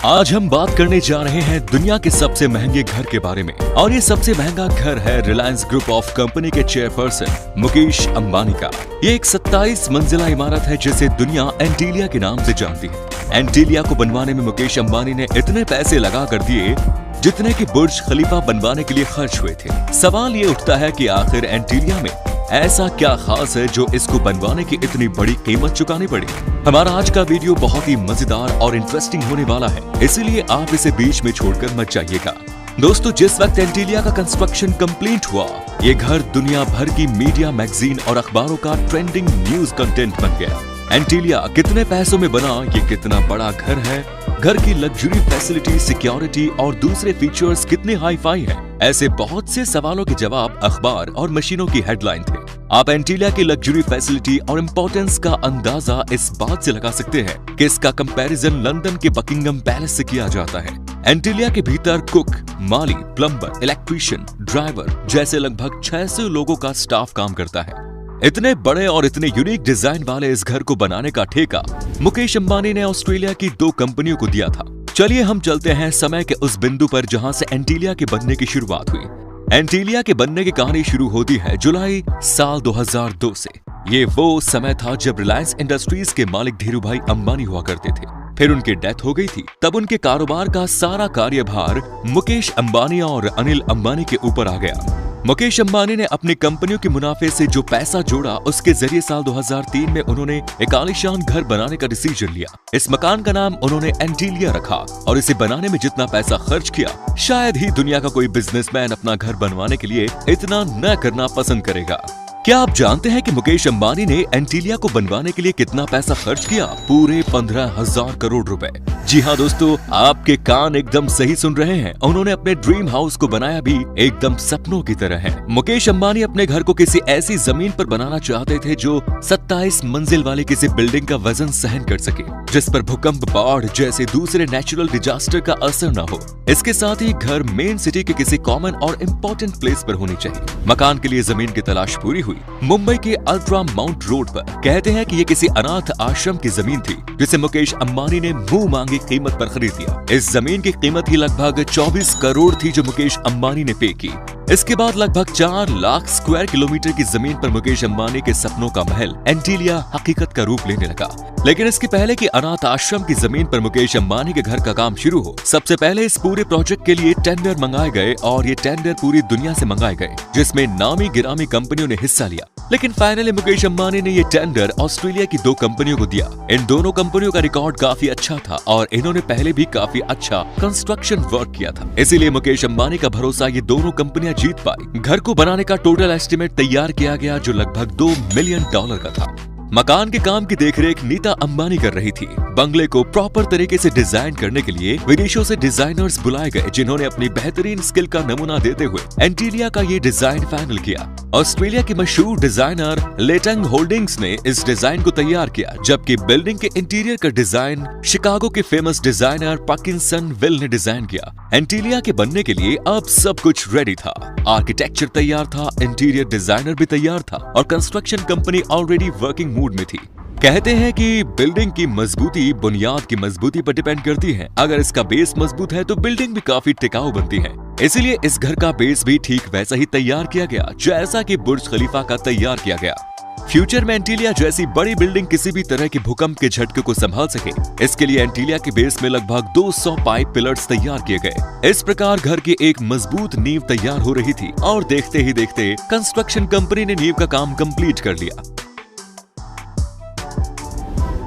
आज हम बात करने जा रहे हैं दुनिया के सबसे महंगे घर के बारे में और ये सबसे महंगा घर है रिलायंस ग्रुप ऑफ कंपनी के चेयरपर्सन मुकेश अंबानी का। ये एक 27 मंजिला इमारत है जिसे दुनिया एंटीलिया के नाम से जानती है। एंटीलिया को बनवाने में मुकेश अंबानी ने इतने पैसे लगा कर दिए जितने कि बुर्ज खलीफा बनवाने के लिए खर्च हुए थे। सवाल ये उठता है कि आखिर एंटीलिया में ऐसा क्या खास है जो इसको बनवाने की इतनी बड़ी कीमत चुकानी पड़ी। हमारा आज का वीडियो बहुत ही मजेदार और इंटरेस्टिंग होने वाला है, इसीलिए आप इसे बीच में छोड़कर मत जाइएगा। दोस्तों, जिस वक्त एंटीलिया का कंस्ट्रक्शन कंप्लीट हुआ, ये घर दुनिया भर की मीडिया, मैगजीन और अखबारों का ट्रेंडिंग न्यूज कंटेंट बन गया। एंटीलिया कितने पैसों में बना, ये कितना बड़ा घर है, घर की लग्जरी फैसिलिटी, सिक्योरिटी और दूसरे फीचर्स कितने हाई फाई हैं, ऐसे बहुत से सवालों के जवाब अखबार और मशीनों की हेडलाइन थे। आप एंटीलिया की लग्जरी फैसिलिटी और इम्पोर्टेंस का अंदाजा इस बात से लगा सकते हैं कि इसका कंपैरिजन लंदन के बकिंगम पैलेस से किया जाता है। एंटीलिया के भीतर कुक, माली, प्लम्बर, इलेक्ट्रीशियन, ड्राइवर जैसे लगभग 600 लोगों का स्टाफ काम करता है। इतने बड़े और इतने यूनिक डिजाइन वाले इस घर को बनाने का ठेका मुकेश अंबानी ने ऑस्ट्रेलिया की 2 कंपनियों को दिया था। चलिए हम चलते हैं समय के उस बिंदु पर जहां से एंटीलिया के बनने की शुरुआत हुई। एंटीलिया के बनने की कहानी शुरू होती है जुलाई साल 2002 से। ये वो समय था जब रिलायंस इंडस्ट्रीज के मालिक धीरूभाई अंबानी हुआ करते थे। फिर उनकी डेथ हो गई थी। तब उनके कारोबार का सारा कार्यभार मुकेश अंबानी और अनिल अंबानी के ऊपर आ गया। मुकेश अंबानी ने अपनी कंपनियों के मुनाफे से जो पैसा जोड़ा, उसके जरिए साल 2003 में उन्होंने एक आलीशान घर बनाने का डिसीजन लिया। इस मकान का नाम उन्होंने एंटीलिया रखा और इसे बनाने में जितना पैसा खर्च किया, शायद ही दुनिया का कोई बिजनेसमैन अपना घर बनवाने के लिए इतना न करना पसंद करेगा। क्या आप जानते हैं कि मुकेश अंबानी ने एंटीलिया को बनवाने के लिए कितना पैसा खर्च किया? पूरे 15,000 करोड़ रुपए। जी हाँ दोस्तों, आपके कान एकदम सही सुन रहे हैं। उन्होंने अपने ड्रीम हाउस को बनाया भी एकदम सपनों की तरह है। मुकेश अंबानी अपने घर को किसी ऐसी जमीन पर बनाना चाहते थे जो 27 मंजिल वाली किसी बिल्डिंग का वजन सहन कर सके, जिस पर भूकंप, बाढ़ जैसे दूसरे नेचुरल डिजास्टर का असर न हो। इसके साथ ही घर मेन सिटी के किसी कॉमन और इम्पोर्टेंट प्लेस पर होनी चाहिए। मकान के लिए जमीन की तलाश पूरी हुई मुंबई के अल्ट्रा माउंट रोड पर। कहते हैं कि ये किसी अनाथ आश्रम की जमीन थी जिसे मुकेश अंबानी ने मुंह मांगी कीमत पर खरीद लिया। इस जमीन की कीमत ही लगभग 24 करोड़ थी जो मुकेश अंबानी ने पे की। इसके बाद लगभग 4 लाख स्क्वायर किलोमीटर की जमीन पर मुकेश अंबानी के सपनों का महल एंटीलिया हकीकत का रूप लेने लगा। लेकिन इसके पहले कि अनाथ आश्रम की जमीन पर मुकेश अंबानी के घर का काम शुरू हो, सबसे पहले इस पूरे प्रोजेक्ट के लिए टेंडर मंगाए गए और ये टेंडर पूरी दुनिया से मंगाए गए, जिसमें नामी गिरामी कंपनियों ने हिस्सा लिया। लेकिन फाइनली मुकेश अंबानी ने ये टेंडर ऑस्ट्रेलिया की 2 कंपनियों को दिया। इन दोनों कंपनियों का रिकॉर्ड काफी अच्छा था और इन्होंने पहले भी काफी अच्छा कंस्ट्रक्शन वर्क किया था, इसीलिए मुकेश अंबानी का भरोसा ये दोनों कंपनियां जीत पाई। घर को बनाने का टोटल एस्टिमेट तैयार किया गया जो लगभग $2 मिलियन का था। मकान के काम की देखरेख नीता अंबानी कर रही थी। बंगले को प्रॉपर तरीके से डिजाइन करने के लिए विदेशों से डिजाइनर्स बुलाए गए, जिन्होंने अपनी बेहतरीन स्किल का नमूना देते हुए एंटीलिया का ये डिजाइन फाइनल किया। ऑस्ट्रेलिया की मशहूर डिजाइनर लेटंग होल्डिंग्स ने इस डिजाइन को तैयार किया, जबकि बिल्डिंग के इंटीरियर का डिजाइन शिकागो के फेमस डिजाइनर पार्किंसन विल ने डिजाइन किया। एंटीलिया के बनने के लिए अब सब कुछ रेडी था। आर्किटेक्चर तैयार था, इंटीरियर डिजाइनर भी तैयार था और construction company already working mood में थी। कहते हैं कि बिल्डिंग की मजबूती बुनियाद की मजबूती पर डिपेंड करती है। अगर इसका बेस मजबूत है तो बिल्डिंग भी काफी टिकाऊ बनती है। इसीलिए इस घर का बेस भी ठीक वैसा ही तैयार किया गया जैसा कि बुर्ज खलीफा का तैयार किया गया। फ्यूचर में एंटीलिया जैसी बड़ी बिल्डिंग किसी भी तरह के भूकंप के झटके को संभाल सके, इसके लिए एंटीलिया के बेस में लगभग 200 पाइप पिलर्स तैयार किए गए। इस प्रकार घर की एक मजबूत नींव तैयार हो रही थी और देखते ही देखते कंस्ट्रक्शन कंपनी ने नींव का काम कंप्लीट कर लिया।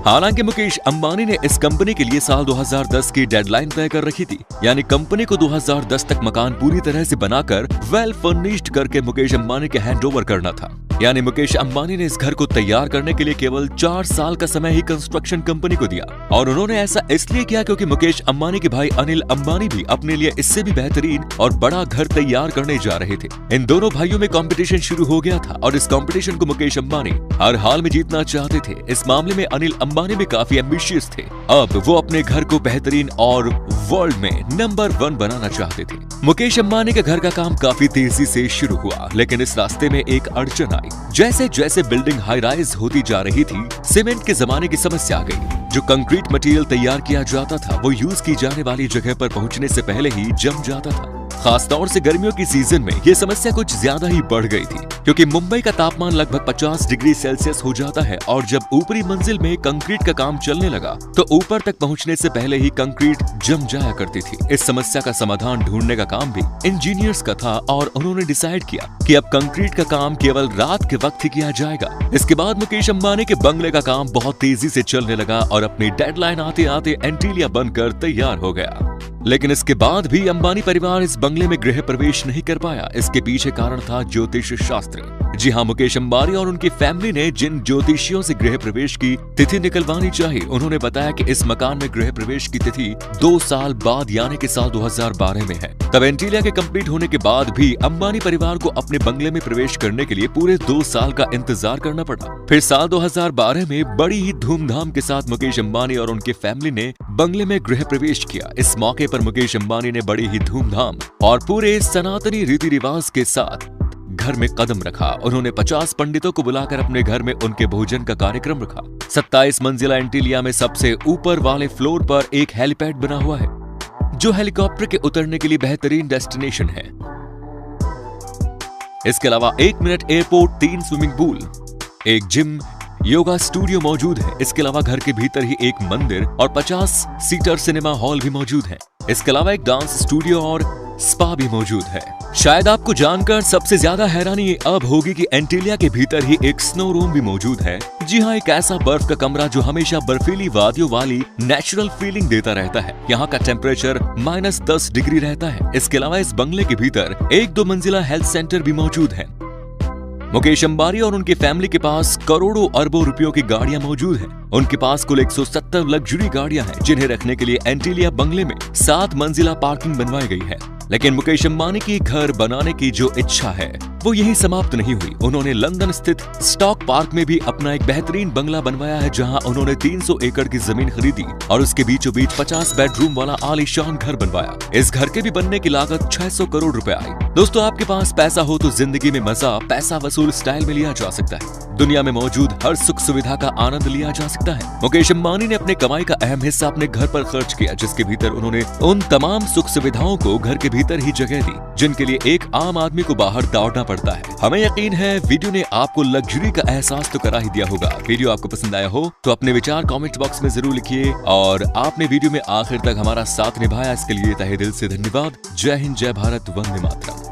हालांकि मुकेश अंबानी ने इस कंपनी के लिए साल 2010 की डेडलाइन तय कर रखी थी, यानी कंपनी को 2010 तक मकान पूरी तरह से बनाकर वेल फर्निश्ड करके मुकेश अंबानी के हैंडओवर करना था। यानी मुकेश अंबानी ने इस घर को तैयार करने के लिए केवल 4 साल का समय ही कंस्ट्रक्शन कंपनी को दिया और उन्होंने ऐसा इसलिए किया क्योंकि मुकेश अंबानी के भाई अनिल अंबानी भी अपने लिए इससे भी बेहतरीन और बड़ा घर तैयार करने जा रहे थे। इन दोनों भाइयों में कंपटीशन शुरू हो गया था और इस कंपटीशन को मुकेश अंबानी हर हाल में जीतना चाहते थे। इस मामले में अनिल अंबानी भी काफी एम्बिशियस थे। अब वो अपने घर को बेहतरीन और वर्ल्ड में नंबर 1 बनाना चाहते थे। मुकेश अंबानी के घर का काम काफी तेजी से शुरू हुआ, लेकिन इस रास्ते में एक अड़चन आई। जैसे जैसे बिल्डिंग हाई राइज होती जा रही थी, सीमेंट के जमाने की समस्या आ गई। जो कंक्रीट मटेरियल तैयार किया जाता था वो यूज की जाने वाली जगह पर पहुंचने से पहले ही जम जाता था। खास तौर से गर्मियों की सीजन में ये समस्या कुछ ज्यादा ही बढ़ गई थी, क्योंकि मुंबई का तापमान लगभग 50 डिग्री सेल्सियस हो जाता है और जब ऊपरी मंजिल में कंक्रीट का काम चलने लगा तो ऊपर तक पहुंचने से पहले ही कंक्रीट जम जाया करती थी। इस समस्या का समाधान ढूंढने का काम भी इंजीनियर्स का था और उन्होंने डिसाइड किया कि अब कंक्रीट का काम केवल रात के वक्त ही किया जाएगा। इसके बाद मुकेश अंबानी के बंगले का काम बहुत तेजी से चलने लगा और अपनी डेडलाइन आते आते एंटीलिया बनकर तैयार हो गया। लेकिन इसके बाद भी अंबानी परिवार इस बंगले में गृह प्रवेश नहीं कर पाया। इसके पीछे कारण था ज्योतिष शास्त्र। जी हाँ, मुकेश अंबानी और उनकी फैमिली ने जिन ज्योतिषियों से गृह प्रवेश की तिथि निकलवानी चाहिए, उन्होंने बताया कि इस मकान में गृह प्रवेश की तिथि 2 साल बाद यानी कि साल 2012 में है। तब एंटीलिया के कंप्लीट होने के बाद भी अंबानी परिवार को अपने बंगले में प्रवेश करने के लिए पूरे 2 साल का इंतजार करना पड़ा। फिर साल 2012 में बड़ी ही धूमधाम के साथ मुकेश अंबानी और उनके फैमिली ने बंगले में गृह प्रवेश किया। इस मौके पर मुकेश अंबानी ने बड़ी ही धूमधाम और पूरे सनातनी रीति रिवाज के साथ घर में कदम रखा। उन्होंने 50 पंडितों को बुलाकर अपने घर में उनके भोजन का कार्यक्रम रखा। 27 मंजिला एंटीलिया में सबसे ऊपर वाले फ्लोर पर एक हेलीपैड बना हुआ है, जो हेलीकॉप्टर के उतरने के लिए बेहतरीन डेस्टिनेशन है। इसके अलावा 1 मिनट एयरपोर्ट, 3 स्विमिंग पूल, एक जिम, योगा स्टूडियो मौजूद है। इसके अलावा घर के भीतर ही एक मंदिर और 50 सीटर सिनेमा हॉल भी मौजूद है। इसके अलावा एक डांस स्टूडियो और स्पा भी मौजूद है। शायद आपको जानकर सबसे ज्यादा हैरानी अब होगी कि एंटीलिया के भीतर ही एक स्नो रूम भी मौजूद है। जी हाँ, एक ऐसा बर्फ का कमरा जो हमेशा बर्फीली वादियों वाली नेचुरल फीलिंग देता रहता है। यहाँ का टेम्परेचर -10 डिग्री रहता है। इसके अलावा इस बंगले के भीतर 1-2 मंजिला हेल्थ सेंटर भी मौजूद है। मुकेश अंबानी और उनकी फैमिली के पास करोड़ों अरबों रुपयों की गाड़ियां मौजूद हैं। उनके पास कुल 170 लग्जरी गाड़ियां हैं, जिन्हें रखने के लिए एंटीलिया बंगले में 7 मंजिला पार्किंग बनवाई गई है। लेकिन मुकेश अंबानी की घर बनाने की जो इच्छा है वो यही समाप्त नहीं हुई। उन्होंने लंदन स्थित स्टॉक पार्क में भी अपना एक बेहतरीन बंगला बनवाया है, जहां उन्होंने 300 एकड़ की जमीन खरीदी और उसके बीचों बीच 50 बेडरूम वाला आलीशान घर बनवाया। इस घर के भी बनने की लागत 600 करोड़ रुपए आई। दोस्तों, आपके पास पैसा हो तो जिंदगी में मजा पैसा वसूल स्टाइल में लिया जा सकता है। दुनिया में मौजूद हर सुख सुविधा का आनंद लिया जा सकता है। मुकेश अंबानी ने अपने कमाई का अहम हिस्सा अपने घर पर खर्च किया, जिसके भीतर उन्होंने उन तमाम सुख सुविधाओं को घर के भीतर ही जगह दी जिनके लिए एक आम आदमी को बाहर दौड़ना पड़ता है। हमें यकीन है वीडियो ने आपको लग्जरी का एहसास तो करा ही दिया होगा। वीडियो आपको पसंद आया हो तो अपने विचार कमेंट बॉक्स में जरूर लिखिए, और आपने वीडियो में आखिर तक हमारा साथ निभाया इसके लिए तहे दिल से धन्यवाद। जय हिंद, जय भारत, वंदे मातरम।